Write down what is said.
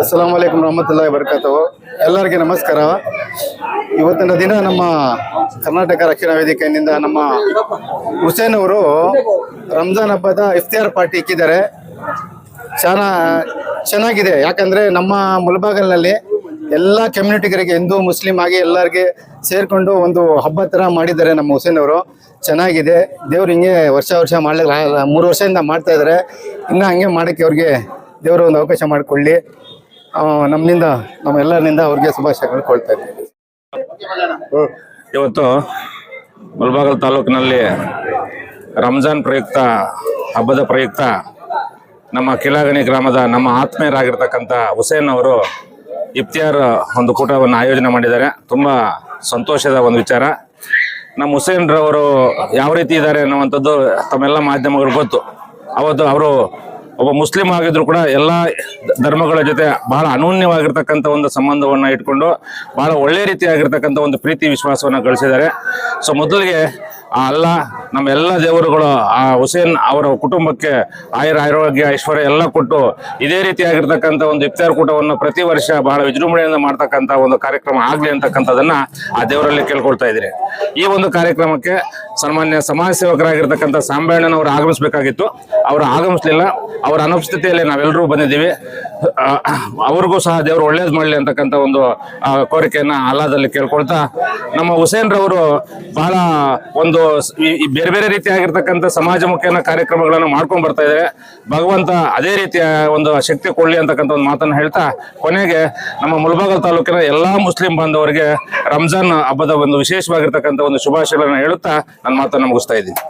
ಅಸ್ಸಲಾಂ ವಲೈಕುಂ ರಹಮತುಲ್ಲಾಹಿ ಬರ್ಕಾತು. ಎಲ್ಲರಿಗೆ ನಮಸ್ಕಾರ. ಇವತ್ತಿನ ದಿನ ನಮ್ಮ ಕರ್ನಾಟಕ ರಕ್ಷಣಾ ವೇದಿಕೆಯಿಂದ ನಮ್ಮ ಹುಸೇನ್ ಅವರು ರಂಜಾನ್ ಹಬ್ಬದ ಇಫ್ತಿಯಾರ್ ಪಾರ್ಟಿ ಇಕ್ಕಿದ್ದಾರೆ. ಚೆನ್ನಾಗಿದೆ. ಯಾಕಂದರೆ ನಮ್ಮ ಮುಳಬಾಗಿಲಿನಲ್ಲಿ ಎಲ್ಲ ಕಮ್ಯುನಿಟಿಗರಿಗೆ, ಹಿಂದೂ ಮುಸ್ಲಿಂ ಆಗಿ ಎಲ್ಲರಿಗೆ ಸೇರಿಕೊಂಡು ಒಂದು ಹಬ್ಬ ಥರ ಮಾಡಿದ್ದಾರೆ ನಮ್ಮ ಹುಸೇನ್ ಅವರು. ಚೆನ್ನಾಗಿದೆ. ದೇವ್ರು ಹಿಂಗೆ ವರ್ಷ ಮಾಡಲಿಲ್ಲ, 3 ವರ್ಷದಿಂದ ಮಾಡ್ತಾ ಇದ್ದಾರೆ. ಇನ್ನು ಹಂಗೆ ಮಾಡೋಕ್ಕೆ ಅವ್ರಿಗೆ ದೇವರು ಒಂದು ಅವಕಾಶ ಮಾಡಿಕೊಳ್ಳಿ. ನಮ್ಮೆಲ್ಲರಿಂದ ಅವ್ರಿಗೆ ಶುಭಾಶಯಗಳು ಕೊಡ್ತಾ ಇದ್ದೀವಿ. ಇವತ್ತು ಮುಳಬಾಗಿಲು ತಾಲೂಕಿನಲ್ಲಿ ರಂಜಾನ್ ಪ್ರಯುಕ್ತ, ಹಬ್ಬದ ಪ್ರಯುಕ್ತ ನಮ್ಮ ಕಿಲಾಗಣಿ ಗ್ರಾಮದ ನಮ್ಮ ಆತ್ಮೀಯರಾಗಿರ್ತಕ್ಕಂಥ ಹುಸೇನ್ ಅವರು ಇಫ್ತಿಯಾರ್ ಒಂದು ಕೂಟವನ್ನು ಆಯೋಜನೆ ಮಾಡಿದ್ದಾರೆ. ತುಂಬ ಸಂತೋಷದ ಒಂದು ವಿಚಾರ. ನಮ್ಮ ಹುಸೇನ್ ರವರು ಯಾವ ರೀತಿ ಇದ್ದಾರೆ ಅನ್ನುವಂಥದ್ದು ತಮ್ಮೆಲ್ಲ ಮಾಧ್ಯಮಗಳು ಗೊತ್ತು. ಅವತ್ತು ಅವರು ಒಬ್ಬ ಮುಸ್ಲಿಂ ಆಗಿದ್ರು ಕೂಡ ಎಲ್ಲ ಧರ್ಮಗಳ ಜೊತೆ ಬಹಳ ಅನೂನ್ಯವಾಗಿರ್ತಕ್ಕಂಥ ಒಂದು ಸಂಬಂಧವನ್ನು ಇಟ್ಕೊಂಡು ಬಹಳ ಒಳ್ಳೆ ರೀತಿಯಾಗಿರ್ತಕ್ಕಂಥ ಒಂದು ಪ್ರೀತಿ ವಿಶ್ವಾಸವನ್ನು ಗಳಿಸಿದ್ದಾರೆ. ಸೊ ಮೊದಲಿಗೆ ಅಲ್ಲ ನಮ್ಮ ಎಲ್ಲ ದೇವರುಗಳು ಆ ಹುಸೇನ್ ಅವರ ಕುಟುಂಬಕ್ಕೆ ಆರೋಗ್ಯ ಐಶ್ವರ್ಯ ಎಲ್ಲ ಕೊಟ್ಟು ಇದೇ ರೀತಿಯಾಗಿರ್ತಕ್ಕಂಥ ಒಂದು ಇಫ್ತಾರ್ ಕೂಟವನ್ನು ಪ್ರತಿ ವರ್ಷ ಬಹಳ ವಿಜೃಂಭಣೆಯಿಂದ ಮಾಡ್ತಕ್ಕಂಥ ಒಂದು ಕಾರ್ಯಕ್ರಮ ಆಗಲಿ ಅಂತಕ್ಕಂಥದ್ದನ್ನ ಆ ದೇವರಲ್ಲಿ ಕೇಳ್ಕೊಳ್ತಾ ಇದ್ದೀನಿ. ಈ ಒಂದು ಕಾರ್ಯಕ್ರಮಕ್ಕೆ ಸಾಮಾನ್ಯ ಸಮಾಜ ಸೇವಕರಾಗಿರ್ತಕ್ಕಂಥ ಸಾಂಬಣ್ಣನವರು ಆಗಮಿಸಬೇಕಾಗಿತ್ತು. ಅವರು ಆಗಮಿಸಲಿಲ್ಲ. ಅವರ ಅನುಪಸ್ಥಿತಿಯಲ್ಲಿ ನಾವೆಲ್ಲರೂ ಬಂದಿದ್ದೀವಿ. ಅವ್ರಿಗೂ ಸಹ ದೇವರು ಒಳ್ಳೇದು ಮಾಡಲಿ ಅಂತಕ್ಕಂಥ ಒಂದು ಕೋರಿಕೆಯನ್ನ ಅಲ್ಲಾದಲ್ಲಿ ಕೇಳ್ಕೊಳ್ತಾ, ನಮ್ಮ ಹುಸೇನ್ ರವರು ಬಹಳ ಒಂದು ಬೇರೆ ಬೇರೆ ರೀತಿಯಾಗಿರ್ತಕ್ಕಂಥ ಸಮಾಜಮುಖಿಯ ಕಾರ್ಯಕ್ರಮಗಳನ್ನು ಮಾಡ್ಕೊಂಡು ಬರ್ತಾ ಇದ್ದಾರೆ. ಭಗವಂತ ಅದೇ ರೀತಿಯ ಒಂದು ಶಕ್ತಿ ಕೊಡ್ಲಿ ಅಂತಕ್ಕಂಥ ಒಂದು ಮಾತನ್ನು ಹೇಳ್ತಾ, ಕೊನೆಗೆ ನಮ್ಮ ಮುಳಬಾಗಿಲು ತಾಲೂಕಿನ ಎಲ್ಲಾ ಮುಸ್ಲಿಂ ಬಾಂಧವರಿಗೆ ರಂಜಾನ್ ಹಬ್ಬದ ಒಂದು ವಿಶೇಷವಾಗಿರ್ತಕ್ಕಂಥ ಒಂದು ಶುಭಾಶಯಗಳನ್ನು ಹೇಳುತ್ತಾ ನನ್ನ ಮಾತನ್ನು ಮುಗಿಸ್ತಾ ಇದ್ದೀನಿ.